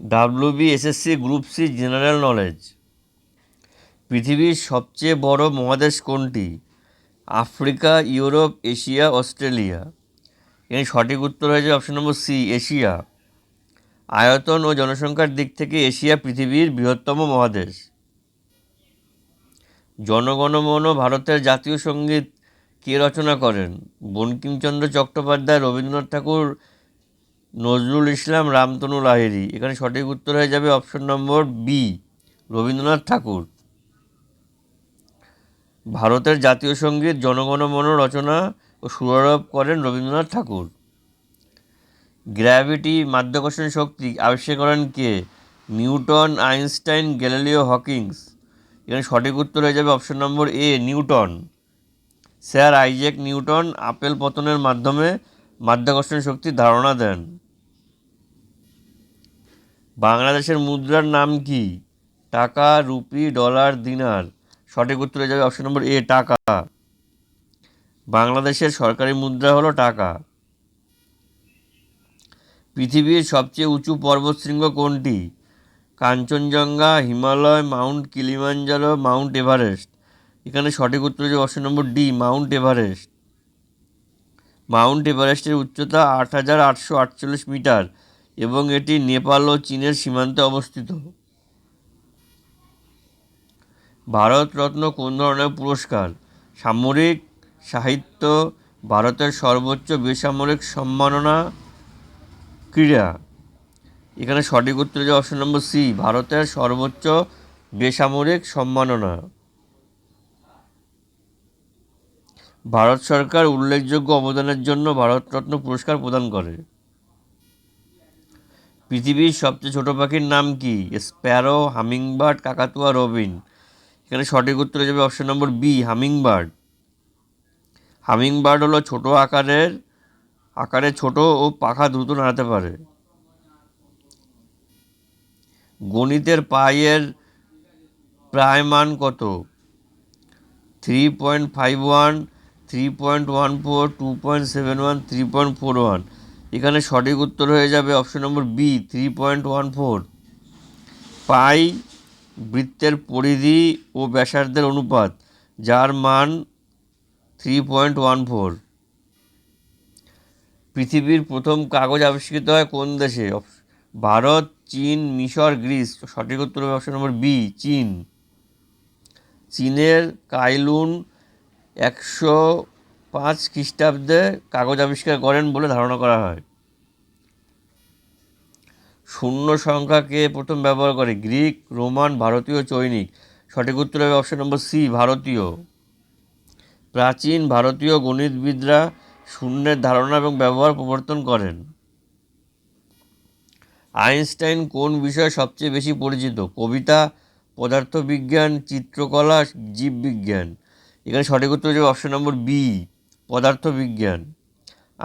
WB SSC group C general knowledge. পৃথিবীর সবচেয়ে বড় মহাদেশ কোনটি? Africa, Europe, Asia, Australia. এর সঠিক উত্তর হয়েছে অপশন নম্বর সি, এশিয়া। আয়তন ও জনসংখ্যার দিক থেকে এশিয়া পৃথিবীর বৃহত্তম মহাদেশ। জনগণমন ভারতের জাতীয় সঙ্গীত কে রচনা করেন? বঙ্কিমচন্দ্র চট্টোপাধ্যায়, রবীন্দ্রনাথ ঠাকুর, নজরুল ইসলাম, রামতনু লাহিড়ী। এখানে সঠিক উত্তর হয়ে যাবে অপশন নম্বর বি, রবীন্দ্রনাথ ঠাকুর। ভারতের জাতীয় সঙ্গীত জনগণমন রচনা ও সুরারোপ করেন রবীন্দ্রনাথ ঠাকুর। গ্র্যাভিটি, মাধ্যাকর্ষণ শক্তি আবিষ্কার করেন কে? Newton, Einstein, Galileo, Hawkings. এখানে সঠিক উত্তর হয়ে যাবে option number A, Newton. Sir Isaac Newton apple পতনের মাধ্যমে মাধ্যাকর্ষণ শক্তির ধারণা দেন। বাংলাদেশের মুদ্রার নাম কি? টাকা, রুপি, ডলার, দিনার। সঠিক উত্তর হয়ে যাবে অপশন নম্বর এ, টাকা। বাংলাদেশের সরকারি মুদ্রা হলো টাকা। পৃথিবীর সবচেয়ে উঁচু পর্বতশৃঙ্গ কোনটি? Kanchenjunga, Himalaya, Mount Kilimanjaro, Mount Everest. এখানে সঠিক উত্তর হচ্ছে option number D, Mount Everest. Mount এভারেস্টের উচ্চতা 8,848 মিটার এবং এটি নেপাল ও চীনের সীমান্তে অবস্থিত। ভারতরত্ন কোন ধরনের পুরস্কার? সামরিক, সাহিত্য, ভারতের সর্বোচ্চ বেসামরিক সম্মাননা, ক্রীড়া। এখানে সঠিক উত্তর হচ্ছে অপশন নম্বর সি, ভারতের সর্বোচ্চ বেসামরিক সম্মাননা। ভারত সরকার উল্লেখযোগ্য অবদানের জন্য ভারতরত্ন পুরস্কার প্রদান করে। পৃথিবীর সবচেয়ে ছোট পাখির নাম কি? স্প্যারো, হামিংবার্ড, কাকাতুয়া, রবিন। এখানে সঠিক উত্তর হয়ে যাবে option number B, hummingbird. Hummingbird হলো ছোট আকারে ছোট ও পাখা দ্রুত নাড়াতে পারে। গণিতের পাইয়ের প্রায় মান কত? 3.51, 3.14, 2.71, 3.41। এখানে সঠিক উত্তর হয়ে যাবে অপশন নম্বর বি, 3.14। পাই বৃত্তের পরিধি ও ব্যাসার্ধের অনুপাত, যার মান 3.14। পৃথিবীর প্রথম কাগজ আবিষ্কৃত হয় কোন দেশে? ভারত, চীন, মিশর, গ্রিস। সঠিক উত্তর হবে অপশন নম্বর বি, চীন। চীনের কাইলুন 105 খ্রিস্টাব্দে কাগজ আবিষ্কার করেন বলে ধারণা করা হয়। শূন্য সংখ্যাকে প্রথম ব্যবহার করে? গ্রিক, রোমান, ভারতীয়, চৈনিক। সঠিক উত্তর হবে অপশন নম্বর সি, ভারতীয়। প্রাচীন ভারতীয় গণিতবিদরা শূন্যের ধারণা এবং ব্যবহার প্রবর্তন করেন। আইনস্টাইন কোন বিষয়ে সবচেয়ে বেশি পরিচিত? কবিতা, পদার্থবিজ্ঞান, চিত্রকলা, জীববিজ্ঞান। এখানে সঠিক উত্তর হচ্ছে অপশন নম্বর বি, পদার্থবিজ্ঞান।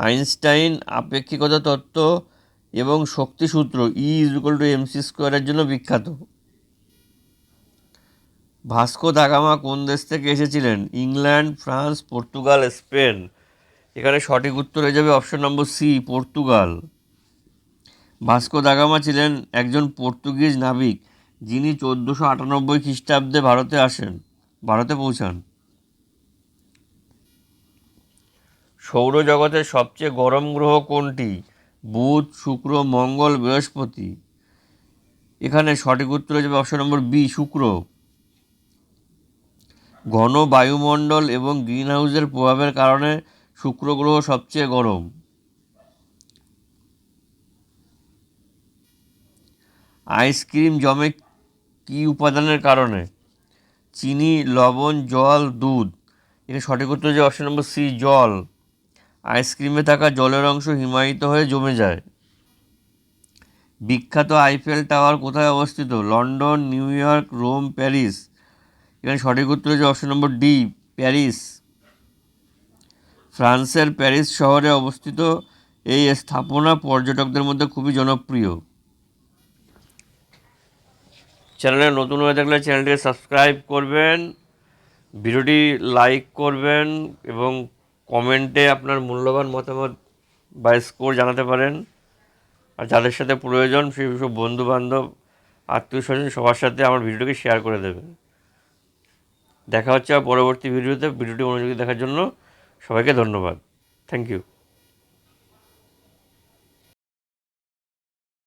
আইনস্টাইন আপেক্ষিকতা তত্ত্ব এবং শক্তিসূত্র E=mc² জন্য বিখ্যাত। ভাস্কো দা গামা কোন দেশ থেকে এসেছিলেন? England, France, Portugal, Spain. এখানে সঠিক উত্তর হয়ে যাবে option number C, Portugal. Vasco da Gama ছিলেন একজন পর্তুগিজ নাবিক যিনি 1498 খ্রিস্টাব্দে ভারতে পৌঁছান। সৌরজগতের সবচেয়ে গরম গ্রহ কোনটি? বুধ, শুক্র, মঙ্গল, বৃহস্পতি। এখানে সঠিক উত্তর হয়ে যাবে অপশন নম্বর বি, শুক্র। ঘন বায়ুমণ্ডল এবং গ্রিনহাউসের প্রভাবের কারণে শুক্র গ্রহ সবচেয়ে গরম। আইসক্রিম জমে কি উপাদানের কারণে? চিনি, লবণ, জল, দুধ। এখানে সঠিক উত্তর হচ্ছে অপশন নম্বর সি, জল। আইসক্রিমে থাকা জলের অংশ হিমায়িত হয়ে জমে যায়। বিখ্যাত আইফেল টাওয়ার কোথায় অবস্থিত? London, New York, Rome, Paris. এখানে সঠিক উত্তর হচ্ছে অপশন নম্বর ডি, প্যারিস। ফ্রান্সের প্যারিস শহরে অবস্থিত এই স্থাপনা পর্যটকদের মধ্যে খুবই জনপ্রিয়। চ্যানেলে নতুন হয়ে থাকলে চ্যানেলটিকে সাবস্ক্রাইব করবেন, ভিডিওটি লাইক করবেন এবং কমেন্টে আপনার মূল্যবান মতামত বা স্কোর জানাতে পারেন। আর যাদের সাথে প্রয়োজন সেই সব বন্ধুবান্ধব আত্মীয় স্বজন সবার সাথে আমার ভিডিওটাকে শেয়ার করে দেবেন। দেখা হচ্ছে পরবর্তী ভিডিওতে। ভিডিওটি মনোযোগী দেখার জন্য সবাইকে ধন্যবাদ। Thank you.